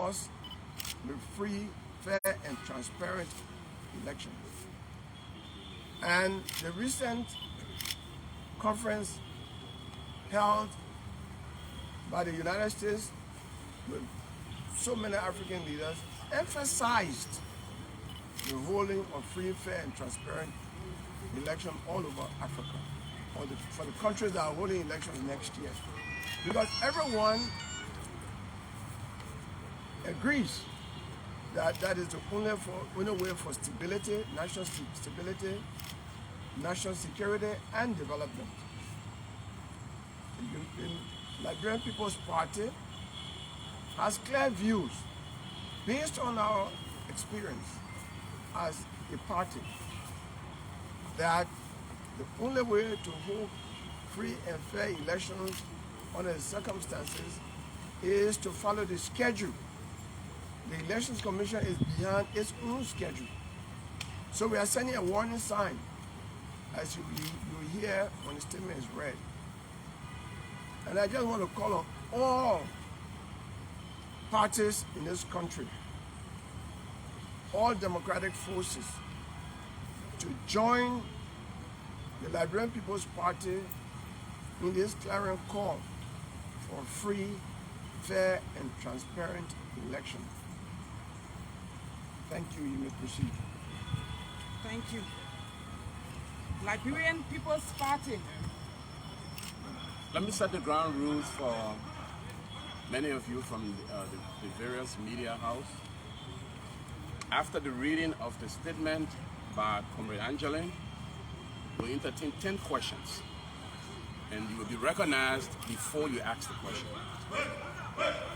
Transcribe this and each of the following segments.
us with free, fair, and transparent elections. And the recent conference held by the United States with so many African leaders emphasized the holding of free, fair, and transparent elections all over Africa, for the countries that are holding elections next year. Because everyone agrees that that is the only way for stability, national stability, national security, and development. The Liberian People's Party has clear views based on our experience as a party that the only way to hold free and fair elections under the circumstances is to follow the schedule. The Elections Commission is behind its own schedule. So we are sending a warning sign as you hear when the statement is read. And I just want to call on all parties in this country, all democratic forces, to join the Liberian People's Party in this clarion call for free, fair, and transparent election. Thank you. You may proceed. Thank you. Liberian People's Party. Let me set the ground rules for many of you from the various media house. After the reading of the statement by Comrade Angeline, we'll entertain 10 questions, and you will be recognized before you ask the question.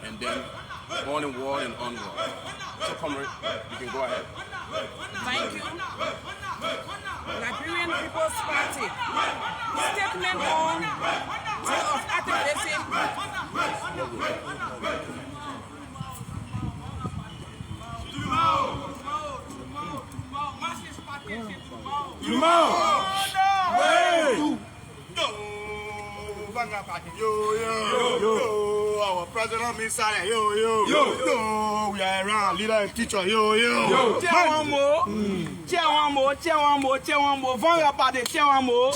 And then onward and onward. So, Comrade, you can go ahead. Thank you. Liberian People's Party. Statement on day of activation. Yo, our president, Miss Sally, yo, we are around, leader and teacher, yo. Tiawan Mo, Vanga Party, Tiawan Mo,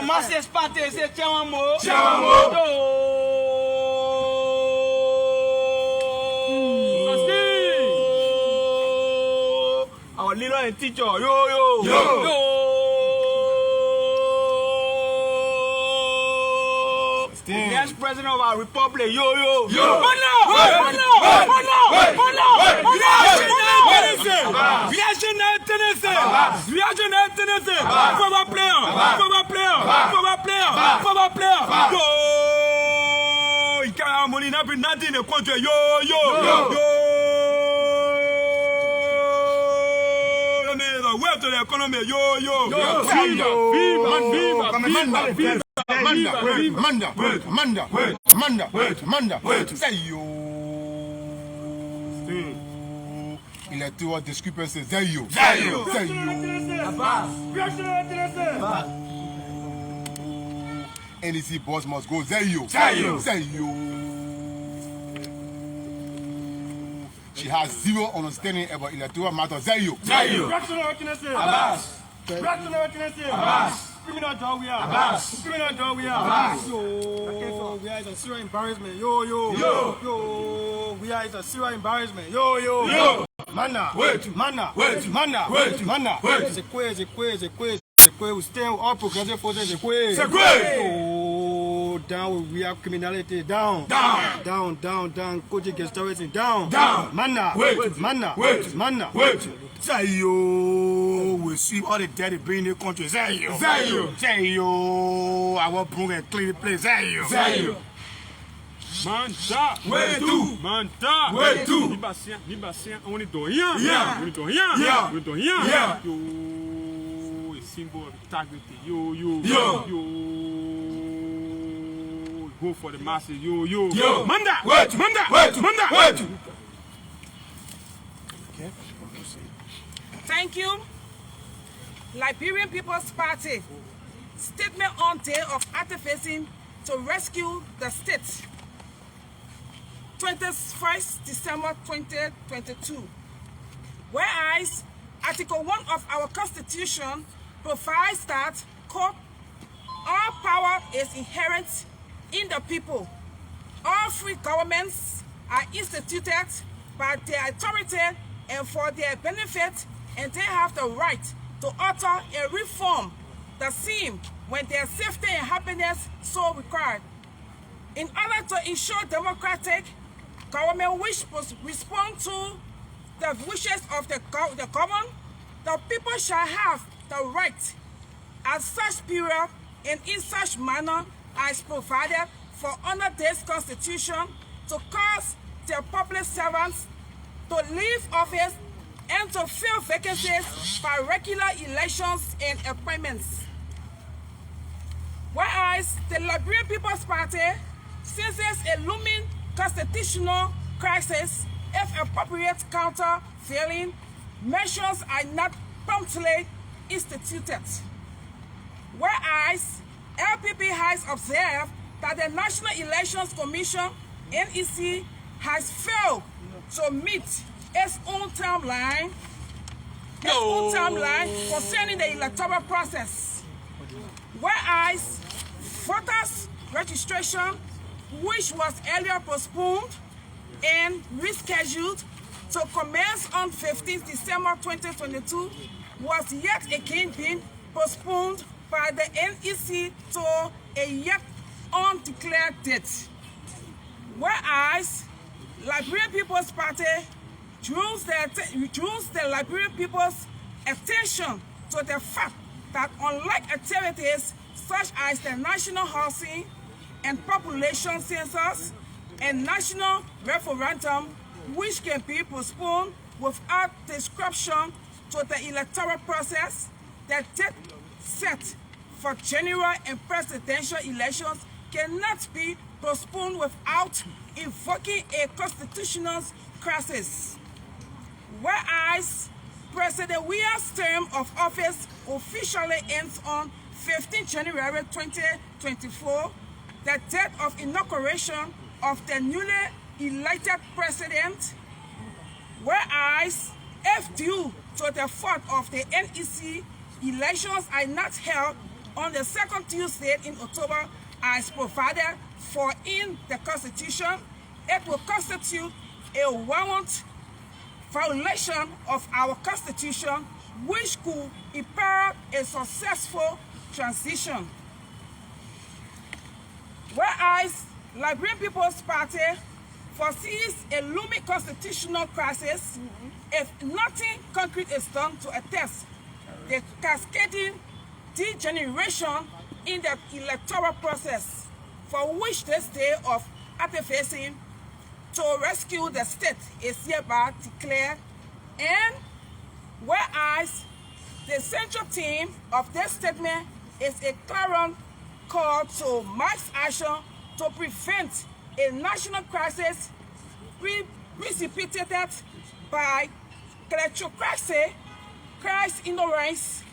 Masses Party, say Tiawan Mo. Our leader and teacher, yo. Yes, President of our Republic, yo. Il can't money, nothing in the country, yo. To the economy, yo. Viva. Say yo. Electoral discrepancies, say yo. NEC boss must go, say yo. She has zero understanding about electoral matters. Zayo. Criminal dog we are. Yo, we are in a serious embarrassment. Yo. We are in a serious embarrassment. Yo. Mana. We stay with all progressive forces. Down, we have criminality down. Coaching against terrorism down. Mana. Zayo, we see all the dirty bring the country. Zayo, I will bring and clean the place. Zayo. Manda, wait do. Libacien, on est de rien. Yo, a symbol of integrity. Yo. Go for the masses, yo. Manda. Wait. Thank you. Liberian People's Party. Statement on day of activism to rescue the state. 21st December 2022. Whereas Article 1 of our Constitution provides that, quote, all power is inherent in the people. All free governments are instituted by their authority and for their benefit, and they have the right to utter a reform the same when their safety and happiness so required. In order to ensure democratic government which must respond to the wishes of the common, the people shall have the right at such period and in such manner as provided for under this Constitution to cause their public servants to leave office and to fill vacancies by regular elections and appointments. Whereas the Liberian People's Party senses a looming constitutional crisis if appropriate countervailing measures are not promptly instituted. Whereas LPP has observed that the National Elections Commission, NEC, has failed to meet its own timeline concerning the electoral process. Whereas voters' registration, which was earlier postponed and rescheduled to commence on 15 December 2022, was yet again being postponed by the NEC to a yet undeclared date. Whereas Liberian People's Party draws the Liberian people's attention to the fact that unlike activities such as the National Housing and Population Census and National Referendum, which can be postponed without disruption to the electoral process, the date set for general and presidential elections cannot be postponed without invoking a constitutional crisis. Whereas President Weah's term of office officially ends on 15 January 2024, the date of inauguration of the newly elected president, whereas if due to the fault of the NEC, elections are not held on the second Tuesday in October as provided for in the Constitution, it will constitute a warrant violation of our Constitution, which could impede a successful transition. Whereas Liberian People's Party foresees a looming constitutional crisis if nothing concrete is done to attest the cascading degeneration in the electoral process, for which this day of activism to rescue the state is hereby declared, and whereas the central theme of this statement is a clarion call to mass action to prevent a national crisis precipitated by kleptocracy, Christ's ignorance,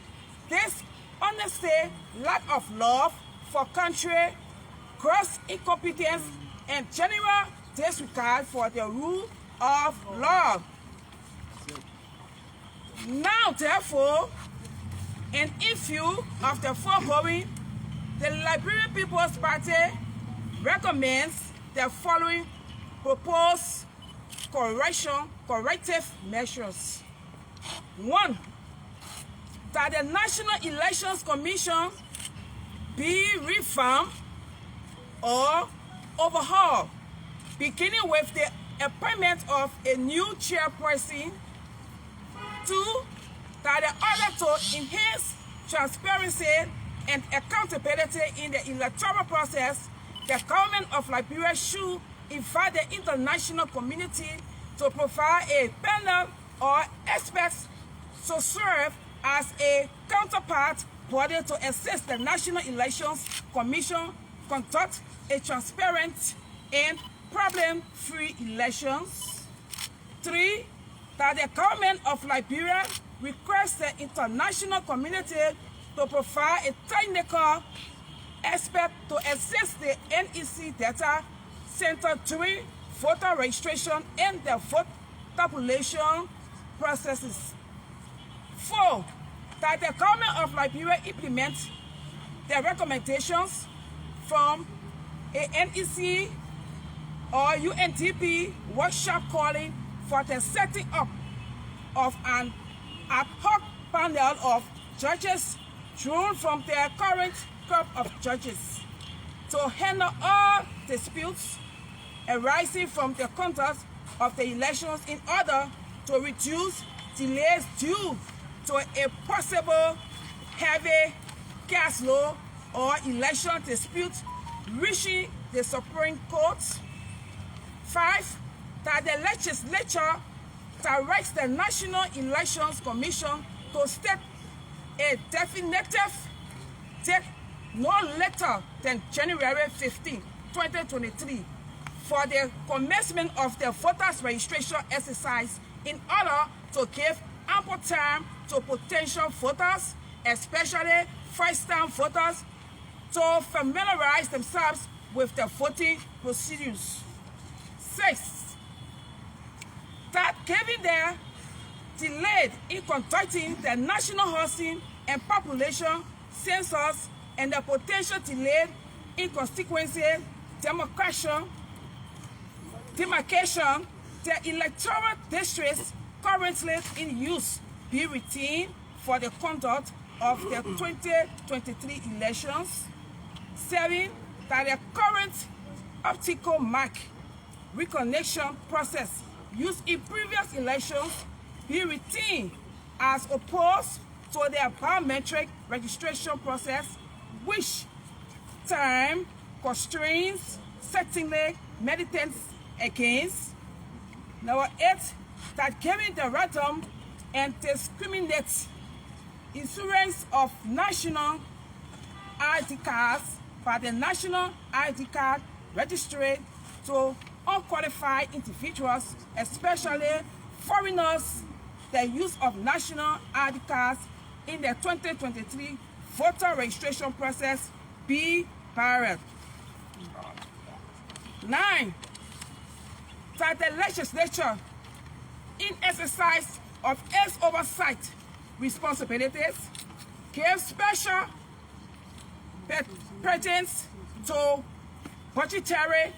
dishonesty, lack of love for country, gross incompetence, and general disregard for the rule of law. Now, therefore, and in view of the foregoing, the Liberian People's Party recommends the following proposed corrective measures. 1. That the National Elections Commission be reformed or overhauled, beginning with the appointment of a new chairperson. 2. That in order to enhance transparency and accountability in the electoral process, the government of Liberia should invite the international community to provide a panel or experts to serve as a counterpart body to assist the National Elections Commission conduct a transparent and problem-free elections. 3. That the government of Liberia requests the international community to provide a technical expect to assist the NEC data center during voter registration and the voter population processes. 4, that the government of Liberia implements the recommendations from a NEC or UNDP workshop calling for the setting up of an ad hoc panel of judges drawn from their current crop of judges to handle all disputes arising from the conduct of the elections in order to reduce delays due to a possible heavy gas law or election dispute reaching the Supreme Court. 5, that the legislature directs the National Elections Commission to state a definitive date no later than January 15, 2023 for the commencement of the voters registration exercise in order to give ample time to potential voters, especially first-time voters, to familiarize themselves with the voting procedures. 6, that given the delayed in conducting the national housing and population census and the potential delay in constituency demarcation, the electoral districts currently in use be retained for the conduct of the 2023 elections. 7, that the current optical mark reconnection process used in previous elections be retained as opposed to the biometric registration process, which time constraints certainly militants against. Number 8, that giving the random and discriminate issuance of national ID cards by the National ID Card Registry to unqualified individuals, especially foreigners, the use of national ID cards in the 2023 voter registration process be barred. 9, that the legislature, in exercise of its oversight responsibilities, give special preference to budgetary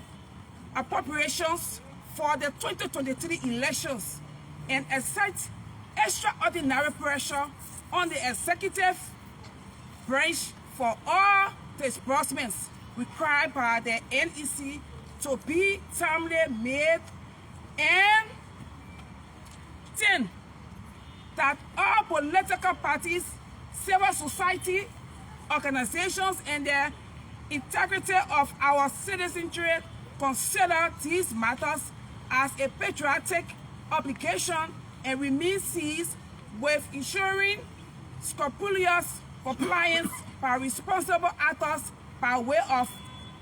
appropriations for the 2023 elections and exert extraordinary pressure on the executive branch for all disbursements required by the NEC to be timely made. And 10, that all political parties, civil society organizations, and the integrity of our citizenry consider these matters as a patriotic obligation and remain seized with ensuring scrupulous compliance by responsible actors by way of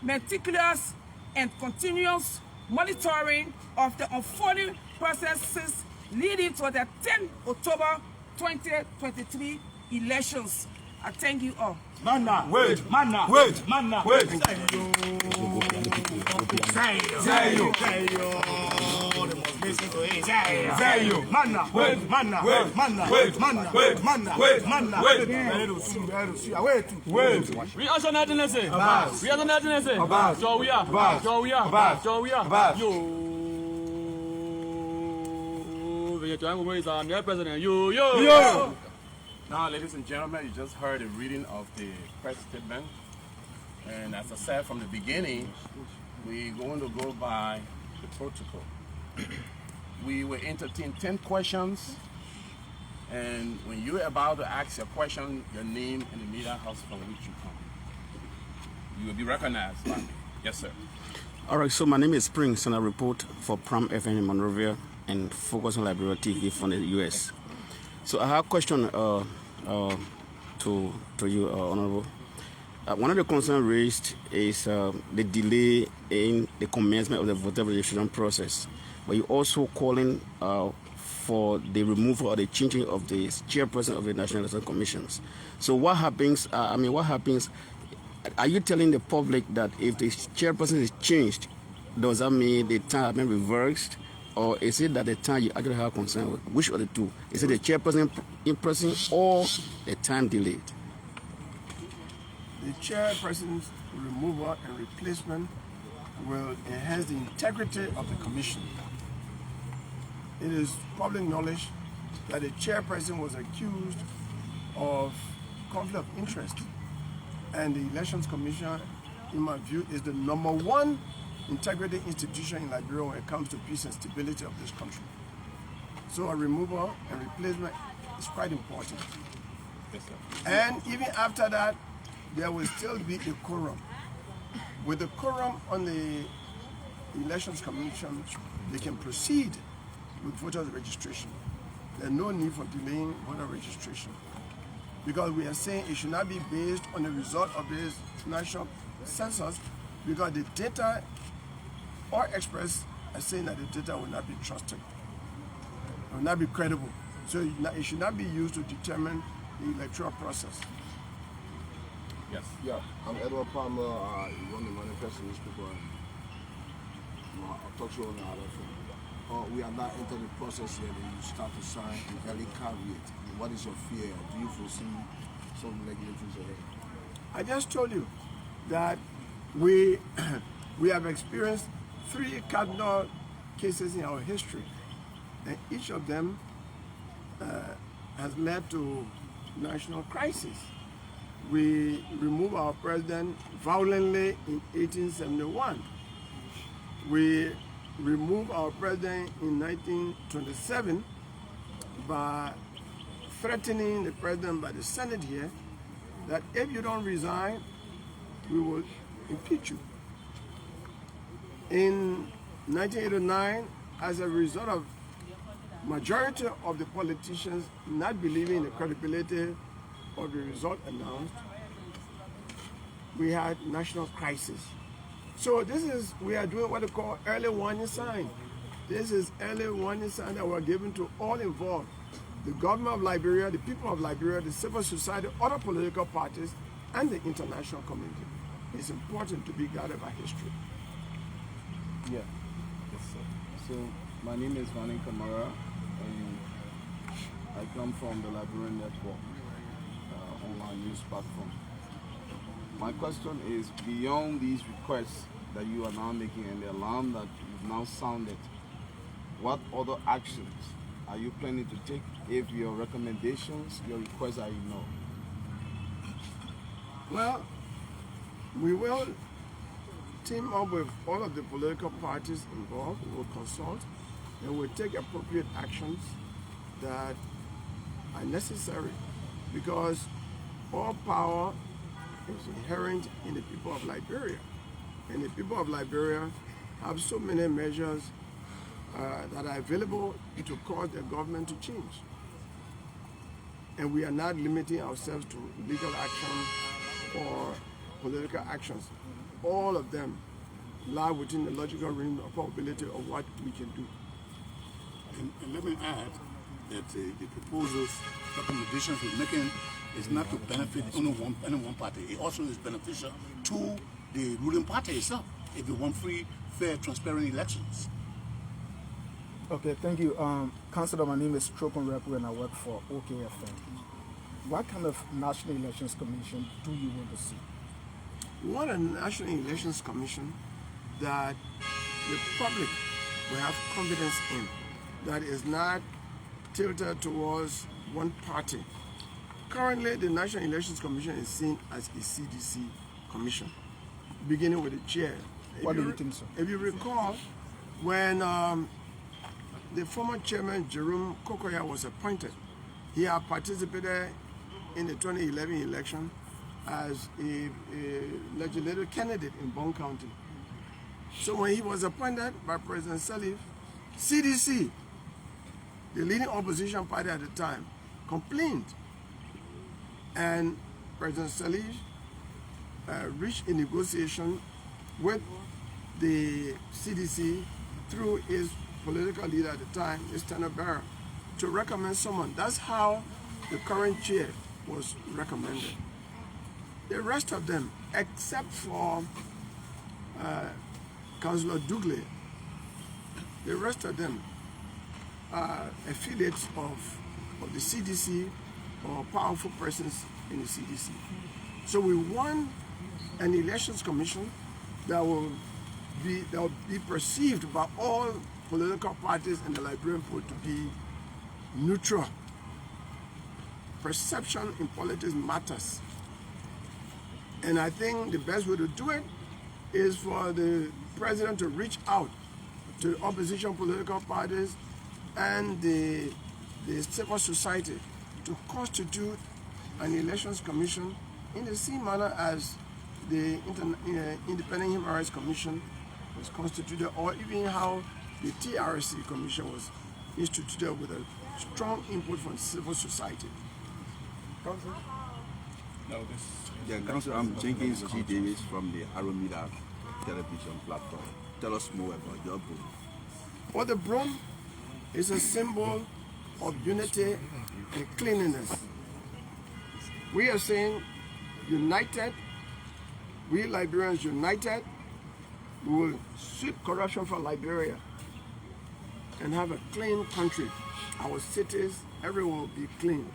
meticulous and continuous monitoring of the unfolding processes leading to the 10 October 2023 elections. I thank you all. Manna, wait, manna, wait, manna, wait. Zayo, they must listen to it. Zayo, manna, wait, manna, wait, manna, wait, manna, wait, manna, wait, manna, wait. We also not in the same. We are not in the same. So we are. Yo. Now, ladies and gentlemen, you just heard a reading of the press statement. And as I said from the beginning, we're going to go by the protocol. We will entertain 10 questions. And when you're about to ask your question, your name and the media house from which you come, you will be recognized by me. Yes, sir. All right, so my name is Springs, and I report for Pram FM in Monrovia and Focus on Liberia TV from the US. So I have a question to you, Honorable. One of the concerns raised is the delay in the commencement of the voter registration process. But you're also calling for the removal or the changing of the chairperson of the National Election Commissions. So what happens? are you telling the public that if the chairperson is changed, does that mean the time has been reversed? Or is it that the time you actually have concern with? Which of the two? Is it the chairperson in person or the time delayed? The chairperson's removal and replacement will enhance the integrity of the commission. It is public knowledge that the chairperson was accused of conflict of interest, and the Elections Commission, in my view, is the #1 integrity institution in Liberia when it comes to peace and stability of this country. So a removal and replacement is quite important. Yes, sir. And even after that, there will still be a quorum. With the quorum on the Elections Commission, they can proceed with voter registration. There's no need for delaying voter registration, because we are saying it should not be based on the result of this national census, because the data or express are saying that the data will not be trusted, will not be credible. So it should not be used to determine the electoral process. Yes. Yeah, I'm Edward Palmer. I run the Manifesto newspaper. I'll talk to you on the other phone. We are not entering the process yet, and you start to sign the early caveat. What is your fear? Do you foresee some negatives ahead? I just told you that we have experienced 3 cardinal cases in our history, and each of them has led to national crisis. We removed our president violently in 1871. We removed our president in 1927 by threatening the president by the Senate here that if you don't resign, we will impeach you. In 1989, as a result of majority of the politicians not believing in the credibility of the result announced, we had national crisis. So we are doing what they call early warning sign. This is early warning sign that were given to all involved: the government of Liberia, the people of Liberia, the civil society, other political parties, and the international community. It's important to be guided by history. Yeah. Yes, sir. So my name is Vanin Kamara, and I come from the Liberian Network online news platform. My question is, beyond these requests that you are now making and the alarm that you've now sounded, what other actions are you planning to take if your recommendations, your requests are ignored? Well, we will team up with all of the political parties involved. We will consult and we'll take appropriate actions that are necessary, because all power is inherent in the people of Liberia. And the people of Liberia have so many measures that are available to cause the government to change. And we are not limiting ourselves to legal action or political actions. All of them lie within the logical range of probability of what we can do. And let me add that the proposals, recommendations we're making is not to benefit only one party. It also is beneficial to the ruling party itself if we want free, fair, transparent elections. Okay, thank you. Councillor, my name is Chokon Repu and I work for OKFM. What kind of National Elections Commission do you want to see? We want a National Elections Commission that the public will have confidence in, that is not tilted towards one party. Currently, the National Elections Commission is seen as a CDC commission, beginning with the chair. What do you think, sir? If you recall, when the former chairman, Jerome Kokoya, was appointed, he had participated in the 2011 election as a legislative candidate in Bond County. So when he was appointed by President Salif, CDC, the leading opposition party at the time, complained. And President Salif reached a negotiation with the CDC through his political leader at the time, Mr. Barra, to recommend someone. That's how the current chair was recommended. The rest of them except for Councillor Gongloe, the rest of them are affiliates of the CDC or powerful persons in the CDC. So we want an elections commission that will be perceived by all political parties and the Liberian people to be neutral. Perception in politics matters. And I think the best way to do it is for the president to reach out to the opposition political parties and the civil society to constitute an elections commission in the same manner as the Independent Human Rights Commission was constituted, or even how the TRC Commission was instituted with a strong input from civil society. Council? No, Yeah, Council, I'm Jenkins G. Davis from the Aromida television platform. Tell us more about your group. Well, the broom is a symbol of unity and cleanliness. We are saying, united, we Liberians united, we will sweep corruption from Liberia and have a clean country. Our cities, everyone will be clean.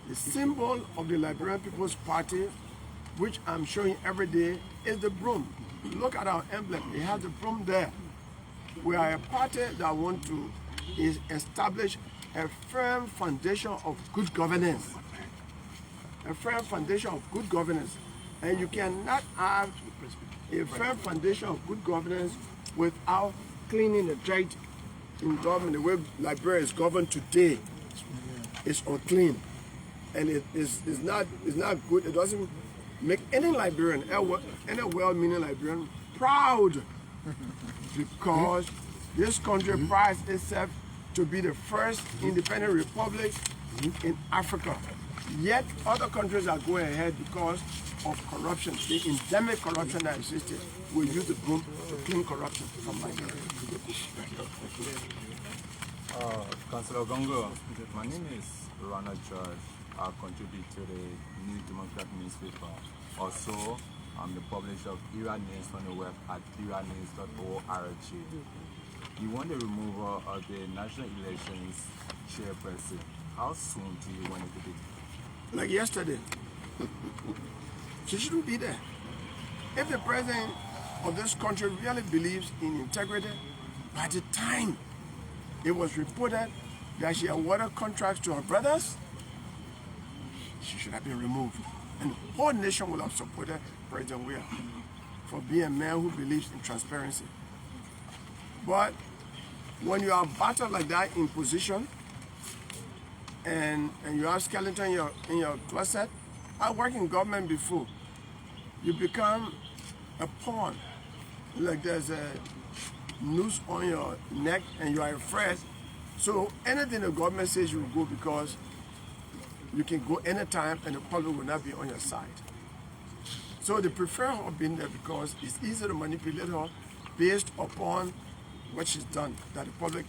The symbol of the Liberian People's Party, which I'm showing every day, is the broom. Look at our emblem, it has the broom there. We are a party that want to establish a firm foundation of good governance. A firm foundation of good governance. And you cannot have a firm foundation of good governance without cleaning the dirt in government. The way Liberia is governed today is unclean. And it is not good. It doesn't make any Liberian, any well-meaning Liberian proud, because this country prides itself to be the first independent republic in Africa. Yet other countries are going ahead because of corruption, the endemic corruption that existed. We use the broom to clean corruption from Liberia. Councillor Gongloe, my name is Ronald George. I contribute to the New Democrat newspaper. Also, I'm the publisher of Era News on the web at eranews.org. You want the removal of the National Elections Chairperson. How soon do you want it to be? Like yesterday. She shouldn't be there. If the president of this country really believes in integrity, by the time it was reported that she awarded contracts to her brothers, she should have been removed. And the whole nation would have supported President Weah for being a man who believes in transparency. But when you are battered like that in position, and you have skeleton in your closet, I worked in government before. You become a pawn. Like there's a noose on your neck and you are afraid. So anything the government says, you will go, because you can go anytime and the public will not be on your side. So they prefer her being there because it's easy to manipulate her based upon what she's done, that the public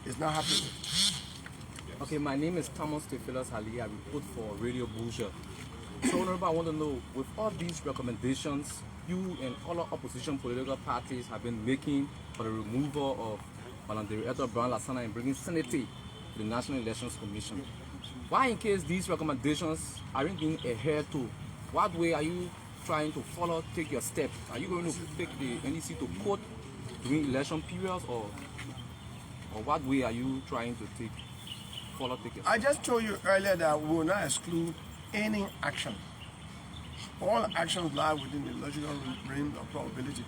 is not happy with. Okay, my name is Thomas Tefilas Ali. I report for Radio Bullshit. So, Honorable, I want to know, with all these recommendations you and other opposition political parties have been making for the removal of Madam Director Brown Lasana and bringing sanity to the National Elections Commission, why, in case these recommendations aren't being adhered to, what way are you trying to follow, take your step? Are you going to take the NEC to court during election periods, or what way are you trying to take? I just told you earlier that we will not exclude any action. All actions lie within the logical realm of probability.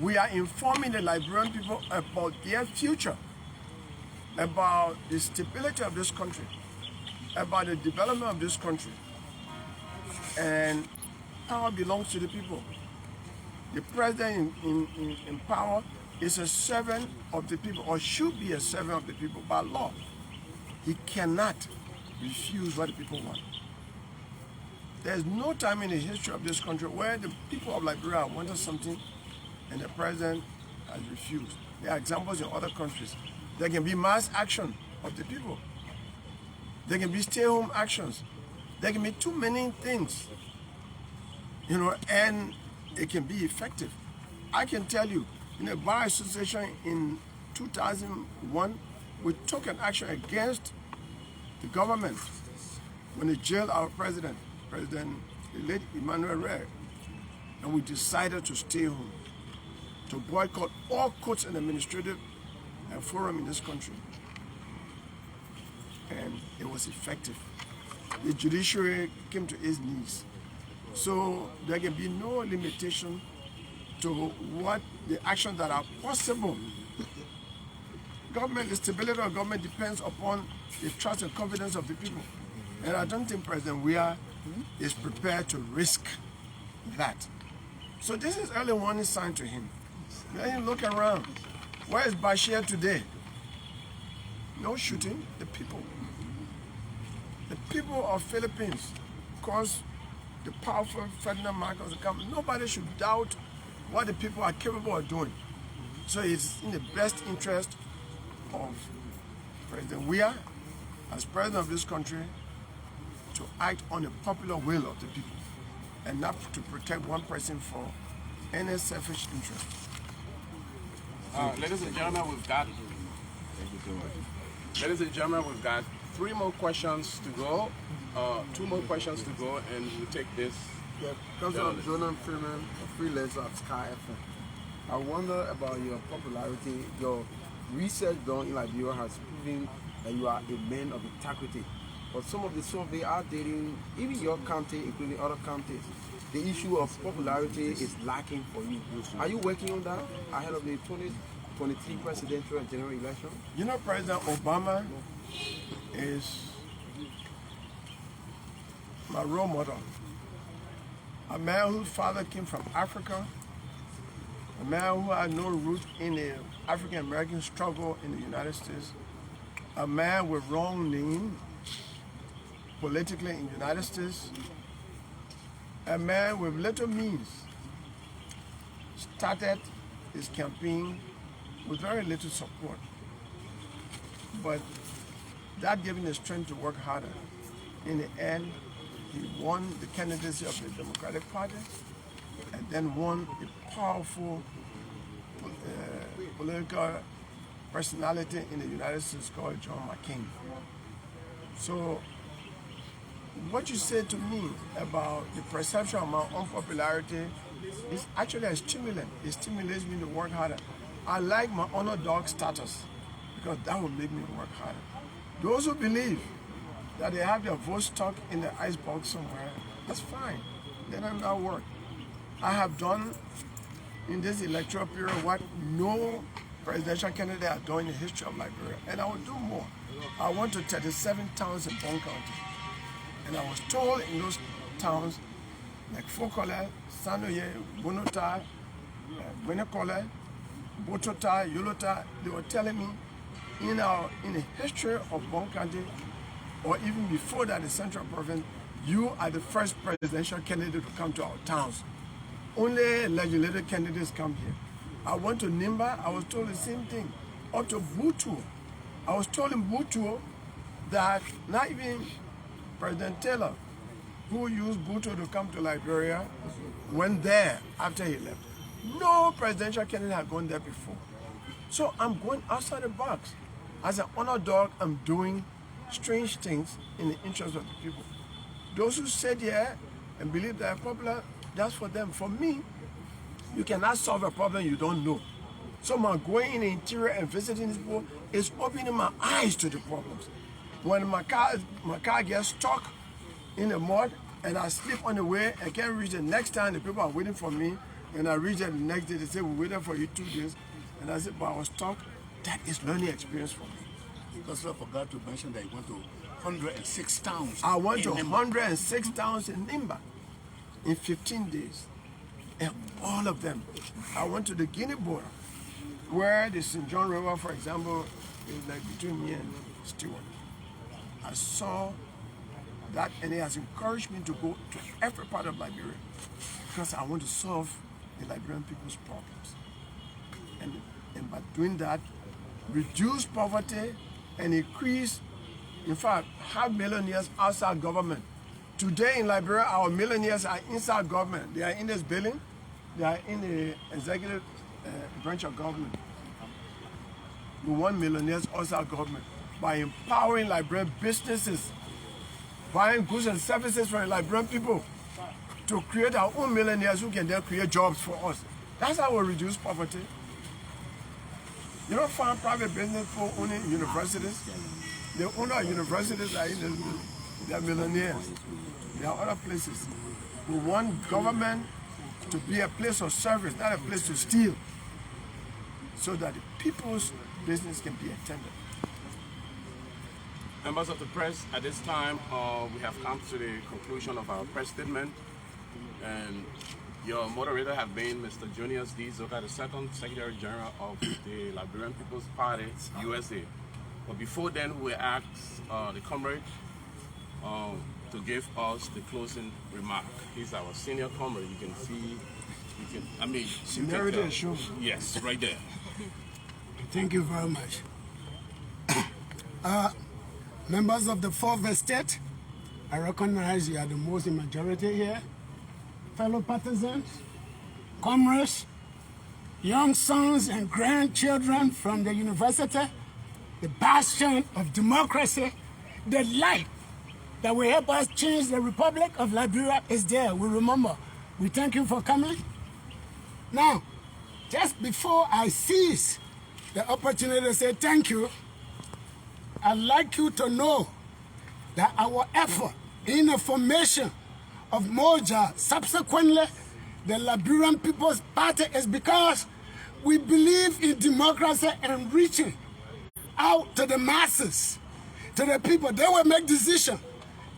We are informing the Liberian people about their future, about the stability of this country, about the development of this country. And power belongs to the people. The president in power is a servant of the people, or should be a servant of the people by law. He cannot refuse what the people want. There's no time in the history of this country where the people of Liberia wanted something and the president has refused. There are examples in other countries. There can be mass action of the people. There can be stay-home actions. There can be too many things you know, and it can be effective. I can tell you, in a bar association in 2001, we took an action against the government when they jailed our president, President-elect Emmanuel Ray, and we decided to stay home, to boycott all courts and administrative forum in this country. And it was effective. The judiciary came to its knees. So there can be no limitation to what the actions that are possible. Government, the stability of government depends upon the trust and confidence of the people. And I don't think President Weah is prepared to risk that. So this is early warning sign to him. Let him look around. Where is Bashir today? No shooting, the people. The people of Philippines, because the powerful Ferdinand Marcos come, nobody should doubt what the people are capable of doing. So it's in the best interest of President Weah, as president of this country, to act on the popular will of the people and not to protect one person for any selfish interest. Ladies and gentlemen, we've got three more questions to go, 2 more questions to go, and we'll take this. Yeah, Councilor Jonathan Freeman, a freelancer at Sky FM. I wonder about your popularity. Your research done in Liberia has proven that you are a man of integrity. But some of the survey are dating, even your county, including other counties, the issue of popularity is lacking for you. Are you working on that ahead of the 2023 presidential and general election? You know, President Obama is my role model. A man whose father came from Africa, a man who had no root in the African-American struggle in the United States, a man with wrong name politically in the United States, a man with little means started his campaign with very little support. But that gave him the strength to work harder. In the end, he won the candidacy of the Democratic Party and then won a powerful political personality in the United States called John McCain. So what you said to me about the perception of my unpopularity is actually a stimulant. It stimulates me to work harder. I like my underdog status because that will make me work harder. Those who believe that they have their vote stuck in the icebox somewhere, that's fine. Let them not work. I have done in this electoral period what no presidential candidate has done in the history of Liberia, and I will do more. I went to 37 towns in Bond County, and I was told in those towns, like Fokole, Sanoye, Bonota, Gwenekole, Botota, Yolota, they were telling me in the history of Bond County, or even before that, the Central Province, you are the first presidential candidate to come to our towns. Only legislative candidates come here. I went to Nimba, I was told the same thing. Up to Butuo, I was told in Butuo that not even President Taylor, who used Butuo to come to Liberia, went there after he left. No presidential candidate had gone there before. So I'm going outside the box. As an underdog, I'm doing strange things in the interest of the people. Those who sit here and believe they're popular, that's for them. For me, you cannot solve a problem you don't know. So my going in the interior and visiting these people is opening my eyes to the problems. When my car gets stuck in the mud and I sleep on the way and can't reach the next time, the people are waiting for me, and I reach there the next day, they say, we waited for you 2 days. And I said, but I was stuck. That is learning experience for me. Because I forgot to mention that you went to 106 towns. I went to 106 towns in Nimba in 15 days. And all of them. I went to the Guinea border, where the St. John River, for example, is like between me and Stewart. I saw that, and it has encouraged me to go to every part of Liberia because I want to solve the Liberian people's problems. And by doing that, reduce poverty and increase, in fact, have millionaires outside government Today in Liberia, our millionaires are inside government. They are in this building. They are in the executive branch of government. We want millionaires outside government by empowering Liberian businesses, buying goods and services from Liberian people to create our own millionaires who can then create jobs for us. That's how we reduce poverty. You don't find private business for owning universities. The owner of universities are in the, they're millionaires. There are other places. We want government to be a place of service, not a place to steal, so that the people's business can be attended. Members of the press, at this time, we have come to the conclusion of our press statement, and your moderator has been Mr. Junius D. Zoka, the second Secretary General of the Liberian People's Party, USA. But before then, we asked the comrade to give us the closing remark. He's our senior comrade. You can see, seniority is shown. Yes, right there. Thank you very much. Members of the fourth estate, I recognize you are the most in majority here. Fellow partisans, comrades, young sons and grandchildren from the university, the bastion of democracy, the light that will help us change the Republic of Liberia is there. We remember. We thank you for coming. Now, just before I seize the opportunity to say thank you, I'd like you to know that our effort in the formation of Moja, subsequently the Liberian People's Party, is because we believe in democracy and reaching out to the masses, to the people. They will make decisions.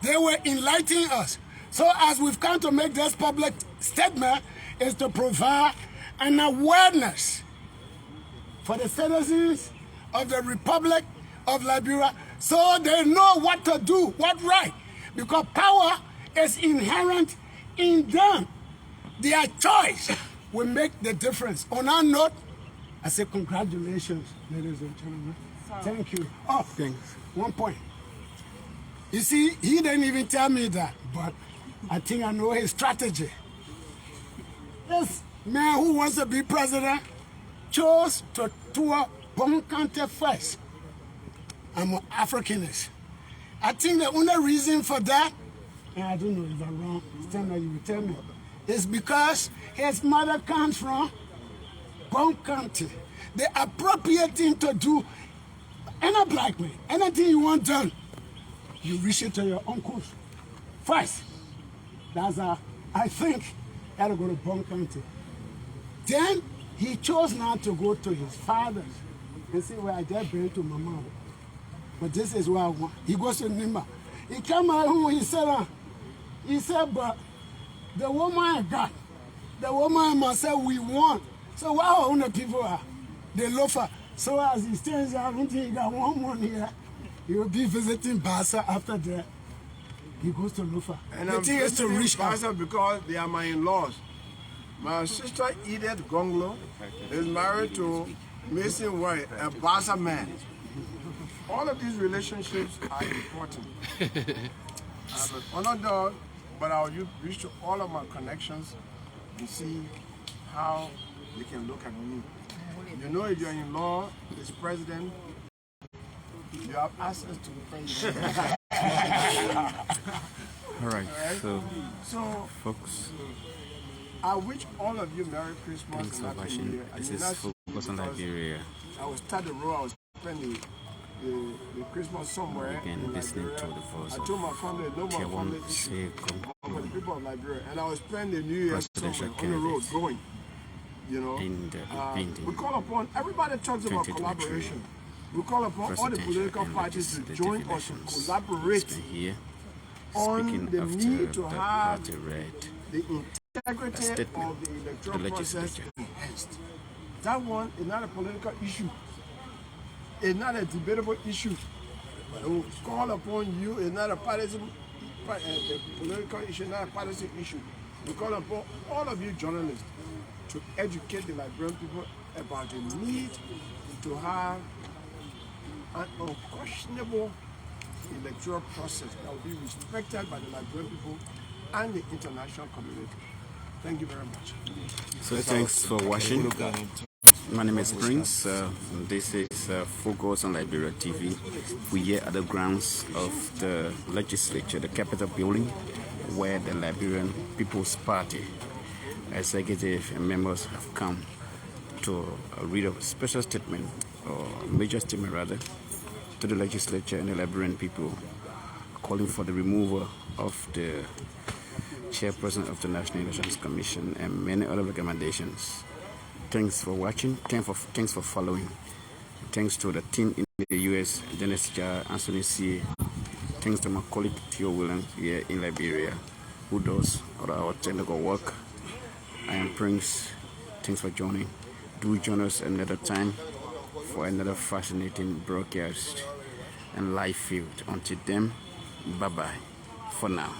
They will enlighten us. So as we've come to make this public statement is to provide an awareness for the citizens of the Republic of Liberia so they know what to do, what right. Because power is inherent in them. Their choice will make the difference. On that note, I say congratulations, ladies and gentlemen. Thank you. Oh, thanks. One point. You see, he didn't even tell me that, but I think I know his strategy. This man who wants to be president chose to tour Bon County first. I'm an Africanist. I think the only reason for that, and I don't know if I'm wrong, stand there, you will tell me, is because his mother comes from Bon County. The appropriate thing to do, any black man, anything you want done, you reach it to your uncles first. That's I think, had to go to Bon County. Then he chose not to go to his father's and say, well, I just bring to my mom. But this is what I want. He goes to Nimba. He came out home, he said, but the woman I got, the woman must say we want. So why all the people are? They loafer. So as he stands there, I don't think he got one more here. He will be visiting Bassa after that. He goes to Lufa. And the thing is to reach Bassa because they are my in-laws. My sister Edith Gongloe is married to Mason White, a Bassa man. All of these relationships are important. I'm an honored dog, but I'll reach to all of my connections and see how they can look at me. You know, if your in-law is president, you have access to the president. All right. So, folks, I wish all of you Merry Christmas. Thanks for watching. This is Focus on Liberia. I will start the road. I was spending the Christmas somewhere. Again, listening to the voice I told my family, no more family issue for the people of Liberia. And I was spending the New Year somewhere on the road going. You know, we call upon, everybody talks about collaboration. We call upon all the political parties to join us to collaborate on the need to have the integrity of the electoral process enhanced. That one is not a political issue. It's not a debatable issue. We call upon you, it's not a partisan political issue, not a partisan issue. We call upon all of you journalists to educate the Liberian people about the need to have an unquestionable electoral process that will be respected by the Liberian people and the international community. Thank you very much. So thanks for watching. My name is Prince. This is Focus on Liberia TV. We are at the grounds of the legislature, the Capitol building, where the Liberian People's Party executive and members have come to read a special statement, or major statement rather, to the legislature and the Liberian people, calling for the removal of the chairperson of the National Elections Commission and many other recommendations. Thanks for watching. Thanks for following. Thanks to the team in the US, Dennis Jar, Anthony C. Thanks to my colleague Theo Williams here in Liberia, who does all our technical work. I am Prince. Thanks for joining. Do join us another time for another fascinating broadcast and live field. Until then, bye-bye for now.